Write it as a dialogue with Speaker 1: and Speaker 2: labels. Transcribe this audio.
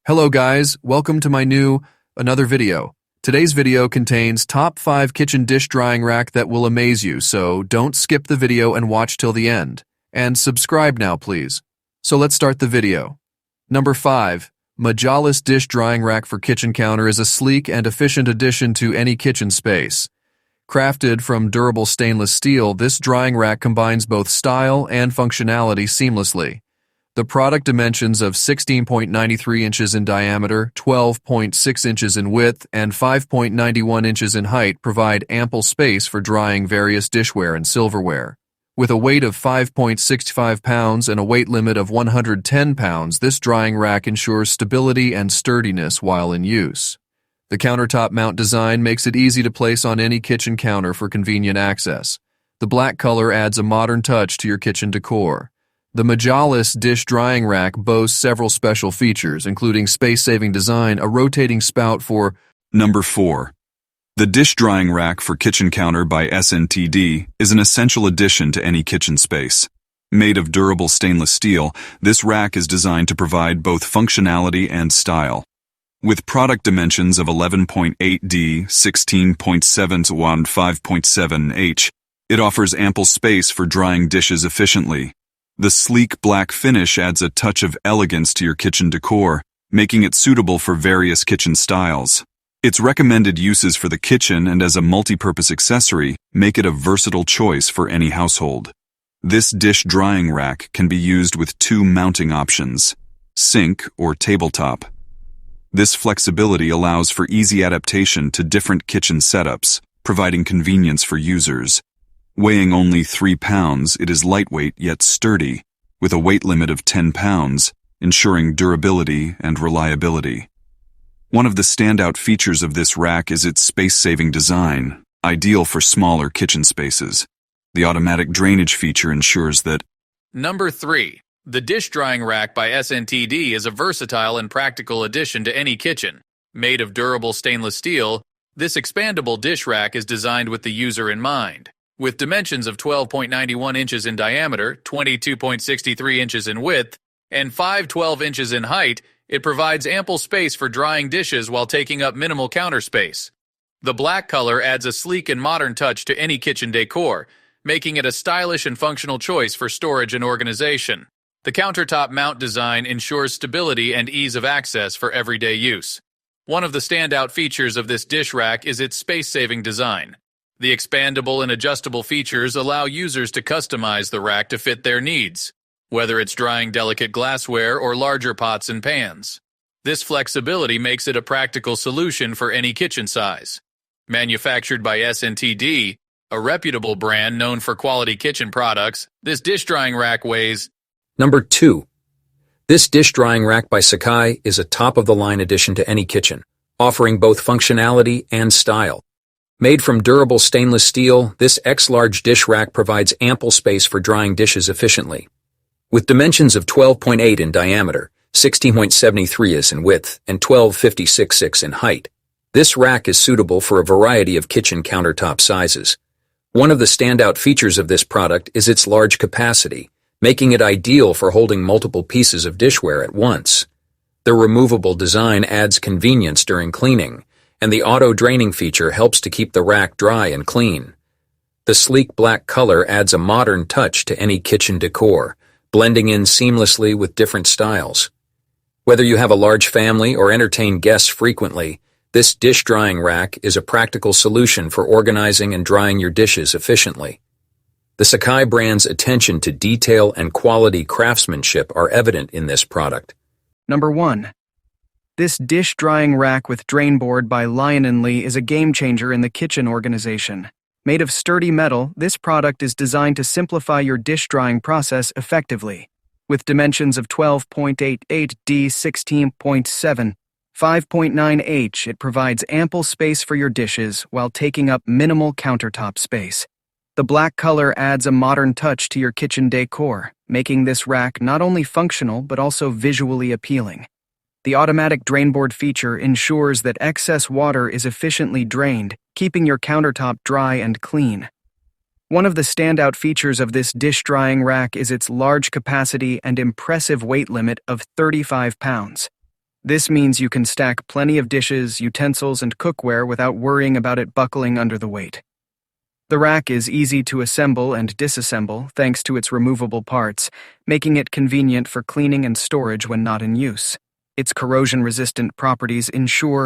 Speaker 1: Hello guys, welcome to my another video. Today's video contains top 5 kitchen dish drying rack that will amaze you, so don't skip the video and watch till the end. And subscribe now please. So let's start the video. Number 5. Majalis Dish Drying Rack for Kitchen Counter is a sleek and efficient addition to any kitchen space. Crafted from durable stainless steel, this drying rack combines both style and functionality seamlessly. The product dimensions of 16.93 inches in diameter, 12.6 inches in width, and 5.91 inches in height provide ample space for drying various dishware and silverware. With a weight of 5.65 pounds and a weight limit of 110 pounds, this drying rack ensures stability and sturdiness while in use. The countertop mount design makes it easy to place on any kitchen counter for convenient access. The black color adds a modern touch to your kitchen decor. The Majalis dish drying rack boasts several special features, including space-saving design, a rotating spout for
Speaker 2: Number 4. The dish drying rack for kitchen counter by SNTD is an essential addition to any kitchen space. Made of durable stainless steel, this rack is designed to provide both functionality and style. With product dimensions of 11.8D, 16.7 to 5.7H, it offers ample space for drying dishes efficiently. The sleek black finish adds a touch of elegance to your kitchen decor, making it suitable for various kitchen styles. Its recommended uses for the kitchen and as a multi-purpose accessory make it a versatile choice for any household. This dish drying rack can be used with 2 mounting options, sink or tabletop. This flexibility allows for easy adaptation to different kitchen setups, providing convenience for users. Weighing only 3 pounds, it is lightweight yet sturdy, with a weight limit of 10 pounds, ensuring durability and reliability. One of the standout features of this rack is its space-saving design, ideal for smaller kitchen spaces. The automatic drainage feature ensures that.
Speaker 3: Number 3. The dish drying rack by SNTD is a versatile and practical addition to any kitchen. Made of durable stainless steel, this expandable dish rack is designed with the user in mind. With dimensions of 12.91 inches in diameter, 22.63 inches in width, and 5.12 inches in height, it provides ample space for drying dishes while taking up minimal counter space. The black color adds a sleek and modern touch to any kitchen decor, making it a stylish and functional choice for storage and organization. The countertop mount design ensures stability and ease of access for everyday use. One of the standout features of this dish rack is its space-saving design. The expandable and adjustable features allow users to customize the rack to fit their needs, whether it's drying delicate glassware or larger pots and pans. This flexibility makes it a practical solution for any kitchen size. Manufactured by SNTD, a reputable brand known for quality kitchen products, this dish drying rack weighs.
Speaker 4: Number 2. This dish drying rack by Sakai is a top-of-the-line addition to any kitchen, offering both functionality and style. Made from durable stainless steel, this X-large dish rack provides ample space for drying dishes efficiently. With dimensions of 12.8 in diameter, 16.73 in width, and 12.56 in height, this rack is suitable for a variety of kitchen countertop sizes. One of the standout features of this product is its large capacity, making it ideal for holding multiple pieces of dishware at once. The removable design adds convenience during cleaning, and the auto-draining feature helps to keep the rack dry and clean. The sleek black color adds a modern touch to any kitchen decor, blending in seamlessly with different styles. Whether you have a large family or entertain guests frequently, this dish drying rack is a practical solution for organizing and drying your dishes efficiently. The Sakai brand's attention to detail and quality craftsmanship are evident in this product.
Speaker 5: Number 1. This dish drying rack with drain board by Lion & Lee is a game-changer in the kitchen organization. Made of sturdy metal, this product is designed to simplify your dish drying process effectively. With dimensions of 12.88D, 16.7, 5.9H, it provides ample space for your dishes while taking up minimal countertop space. The black color adds a modern touch to your kitchen decor, making this rack not only functional but also visually appealing. The automatic drainboard feature ensures that excess water is efficiently drained, keeping your countertop dry and clean. One of the standout features of this dish drying rack is its large capacity and impressive weight limit of 35 pounds. This means you can stack plenty of dishes, utensils, and cookware without worrying about it buckling under the weight. The rack is easy to assemble and disassemble thanks to its removable parts, making it convenient for cleaning and storage when not in use. Its corrosion-resistant properties ensure